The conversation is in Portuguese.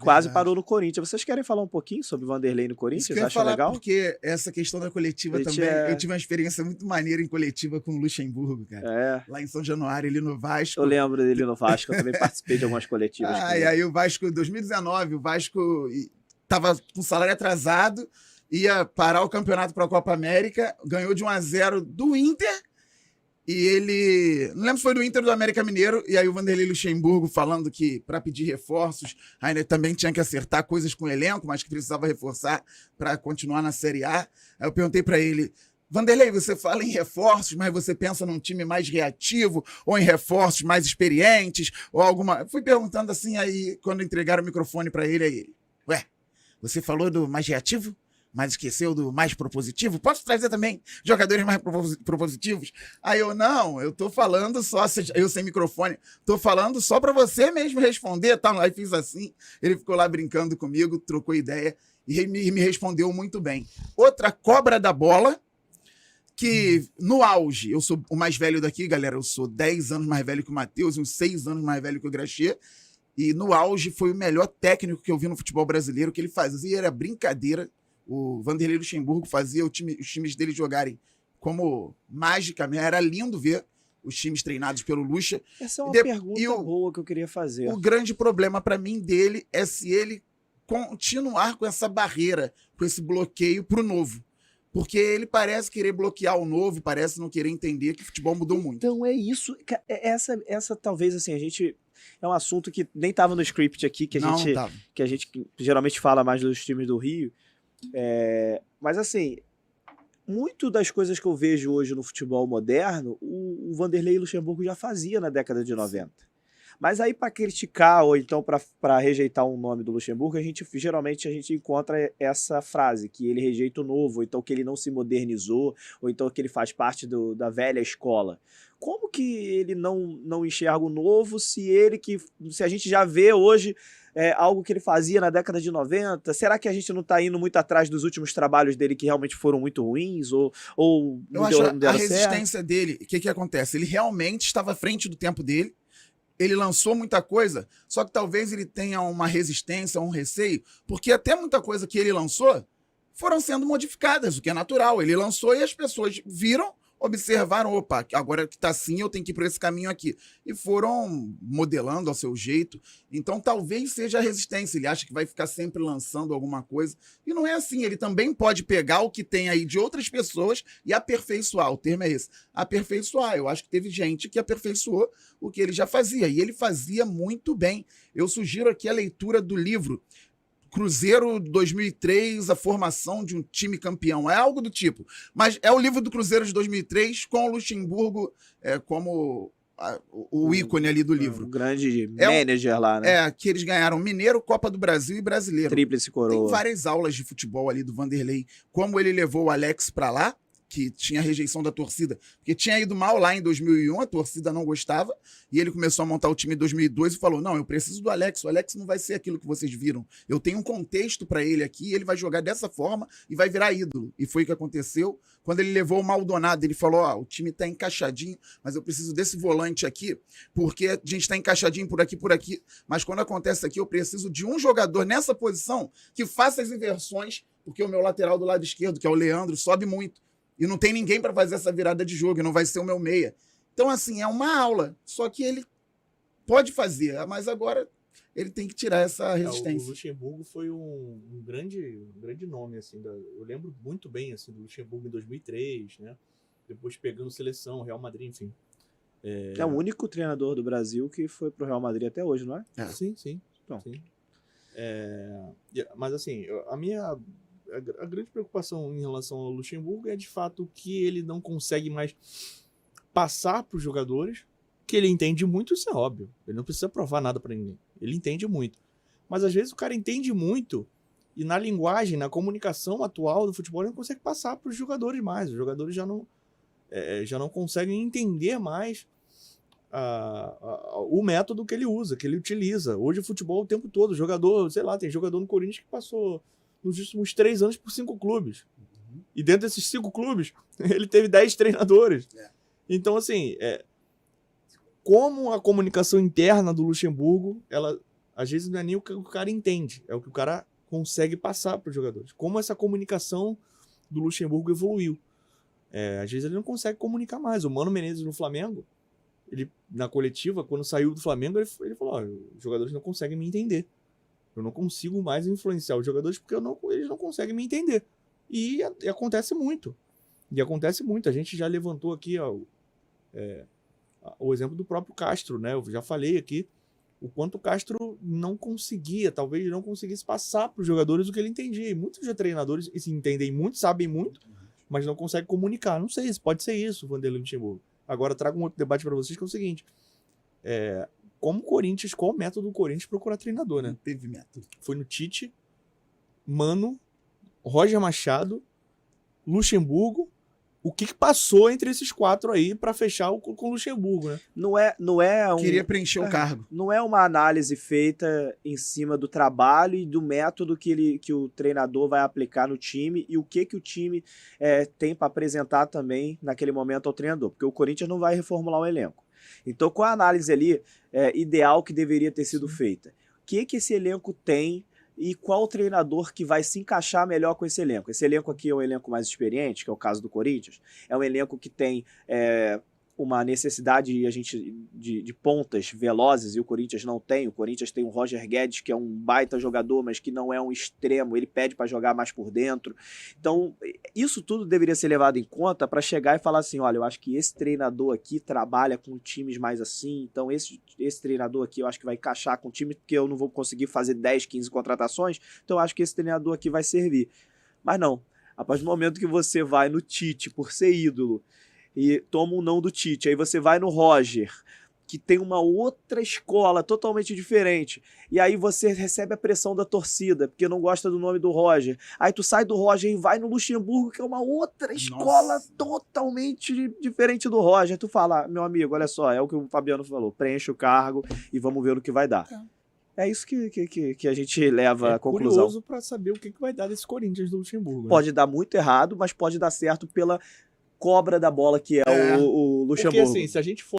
Quase Verdade. parou no Corinthians. Vocês querem falar um pouquinho sobre o Vanderlei no Isso Corinthians? que eu ia Acham falar, legal? porque essa questão da coletiva Ele também, tinha- eu tive uma experiência muito maneira em coletiva com o Luxemburgo, cara. É, Lá em São Januário, ali no Vasco. eu lembro dele no Vasco. Eu também participei de algumas coletivas com E ele. aí o Vasco, 2019, o Vasco tava com salário atrasado, ia parar o campeonato para a Copa América, ganhou de 1-0 do Inter, e ele... Não lembro se foi do Inter ou do América Mineiro, e aí o Vanderlei Luxemburgo falando que para pedir reforços, ainda também tinha que acertar coisas com o elenco, mas que precisava reforçar para continuar na Série A. Aí eu perguntei para ele: Vanderlei, você fala em reforços, mas você pensa num time mais reativo ou em reforços mais experientes ou alguma... Fui perguntando assim, aí quando entregaram o microfone para ele, aí ele: ué, você falou do mais reativo, mas esqueceu do mais propositivo? Posso trazer também jogadores mais propositivos? Aí eu: não, eu tô falando só, eu sem microfone, tô falando só para você mesmo responder, tá? Aí fiz assim, ele ficou lá brincando comigo, trocou ideia e me respondeu muito bem. Outra cobra da bola, que no auge, eu sou o mais velho daqui, galera, eu sou 10 anos mais velho que o Matheus, uns 6 anos mais velho que o Grachier, e no auge foi o melhor técnico que eu vi no futebol brasileiro, que ele fazia era brincadeira. O Vanderlei Luxemburgo fazia os times dele jogarem como mágica, era lindo ver os times treinados pelo Luxa. Essa é uma E pergunta boa que eu queria fazer. O grande problema para mim dele é se ele continuar com essa barreira, com esse bloqueio pro novo. Porque ele parece querer bloquear o novo, parece não querer entender que o futebol mudou muito. Então é isso. Essa talvez, assim, a gente... É um assunto que nem estava no script aqui, que a gente geralmente fala mais dos times do Rio. Mas, assim, muito das coisas que eu vejo hoje no futebol moderno, o Vanderlei Luxemburgo já fazia na década de 90. Mas aí, para criticar ou então para rejeitar um nome do Luxemburgo, geralmente a gente encontra essa frase, que ele rejeita o novo, ou então que ele não se modernizou, ou então que ele faz parte da velha escola. Como que ele não enxerga o novo se a gente já vê hoje algo que ele fazia na década de 90? Será que a gente não está indo muito atrás dos últimos trabalhos dele que realmente foram muito ruins? Ou Eu acho a resistência dele, o que acontece? Ele realmente estava à frente do tempo dele, ele lançou muita coisa, só que talvez ele tenha uma resistência, um receio, porque até muita coisa que ele lançou foram sendo modificadas, o que é natural. Ele lançou e as pessoas viram, observaram: opa, agora que tá assim, eu tenho que ir por esse caminho aqui. E foram modelando ao seu jeito. Então talvez seja a resistência. Ele acha que vai ficar sempre lançando alguma coisa. E não é assim. Ele também pode pegar o que tem aí de outras pessoas e aperfeiçoar. O termo é esse: aperfeiçoar. Eu acho que teve gente que aperfeiçoou o que ele já fazia. E ele fazia muito bem. Eu sugiro aqui a leitura do livro Cruzeiro 2003, a formação de um time campeão. É algo do tipo. Mas é o livro do Cruzeiro de 2003 com o Luxemburgo como o ícone ali do livro. O grande manager lá, né? Que eles ganharam Mineiro, Copa do Brasil e Brasileiro. Tríplice coroa. Tem várias aulas de futebol ali do Vanderlei. Como ele levou o Alex pra lá, que tinha rejeição da torcida, porque tinha ido mal lá em 2001, a torcida não gostava, e ele começou a montar o time em 2002 e falou: não, eu preciso do Alex, o Alex não vai ser aquilo que vocês viram, eu tenho um contexto para ele aqui, ele vai jogar dessa forma e vai virar ídolo. E foi o que aconteceu. Quando ele levou o Maldonado, ele falou: o time tá encaixadinho, mas eu preciso desse volante aqui, porque a gente tá encaixadinho por aqui, mas quando acontece aqui, eu preciso de um jogador nessa posição que faça as inversões, porque o meu lateral do lado esquerdo, que é o Leandro, sobe muito. E não tem ninguém para fazer essa virada de jogo, e não vai ser o meu meia. Então, assim, é uma aula. Só que ele pode fazer, mas agora ele tem que tirar essa resistência. O Luxemburgo foi um grande nome, assim. Eu lembro muito bem, assim, do Luxemburgo em 2003, né? Depois pegando seleção, Real Madrid, enfim. É o único treinador do Brasil que foi pro Real Madrid até hoje, não é? Sim, sim. Então. Sim. Mas, assim, a grande preocupação em relação ao Luxemburgo é, de fato, que ele não consegue mais passar para os jogadores, que ele entende muito, isso é óbvio. Ele não precisa provar nada para ninguém. Ele entende muito. Mas, às vezes, o cara entende muito e na linguagem, na comunicação atual do futebol, ele não consegue passar para os jogadores mais. Os jogadores já não conseguem entender mais o método que ele usa, que ele utiliza. Hoje, o futebol o tempo todo, jogador, sei lá, tem jogador no Corinthians que passou nos últimos 3 anos por 5 clubes. E dentro desses 5 clubes, ele teve 10 treinadores. Então, assim, como a comunicação interna do Luxemburgo, ela Às vezes não é nem o que o cara entende, é o que o cara consegue passar para os jogadores. Como essa comunicação do Luxemburgo evoluiu. Às vezes ele não consegue comunicar mais. O Mano Menezes no Flamengo, ele, na coletiva, quando saiu do Flamengo, ele falou, os jogadores não conseguem me entender. Eu não consigo mais influenciar os jogadores porque eles não conseguem me entender. E acontece muito. A gente já levantou aqui o exemplo do próprio Castro, né? Eu já falei aqui o quanto o Castro talvez não conseguisse passar para os jogadores o que ele entendia. E muitos treinadores entendem muito, sabem muito, mas não conseguem comunicar. Não sei, pode ser isso, Vanderlei Luxemburgo. Agora trago um outro debate para vocês, que é o seguinte. Qual o método do Corinthians procurar treinador, né? Não teve método. Foi no Tite, Mano, Roger Machado, Luxemburgo. O que passou entre esses 4 aí para fechar com o Luxemburgo, né? Queria preencher o cargo. Não é uma análise feita em cima do trabalho e do método que o treinador vai aplicar no time e o que o time tem para apresentar também naquele momento ao treinador. Porque o Corinthians não vai reformular o elenco. Então, qual a análise ali ideal que deveria ter sido feita? O que esse elenco tem e qual o treinador que vai se encaixar melhor com esse elenco? Esse elenco aqui é um elenco mais experiente, que é o caso do Corinthians. É um elenco que tem uma necessidade de pontas velozes, e o Corinthians não tem. O Corinthians tem o Roger Guedes, que é um baita jogador, mas que não é um extremo, ele pede para jogar mais por dentro. Então, isso tudo deveria ser levado em conta para chegar e falar assim, olha, eu acho que esse treinador aqui trabalha com times mais assim, então esse treinador aqui eu acho que vai encaixar com o time, porque eu não vou conseguir fazer 10, 15 contratações, então eu acho que esse treinador aqui vai servir. Mas não, a partir do momento que você vai no Tite por ser ídolo, e toma um não do Tite, aí você vai no Roger, que tem uma outra escola totalmente diferente, e aí você recebe a pressão da torcida, porque não gosta do nome do Roger, aí tu sai do Roger e vai no Luxemburgo, que é uma outra escola totalmente diferente do Roger, tu fala, meu amigo, olha só, é o que o Fabiano falou, preenche o cargo e vamos ver no que vai dar. É isso que a gente leva à conclusão. É curioso para saber o que vai dar desse Corinthians do Luxemburgo. Pode dar muito errado, mas pode dar certo pela cobra da bola que é o Luxemburgo. Porque assim, se a gente for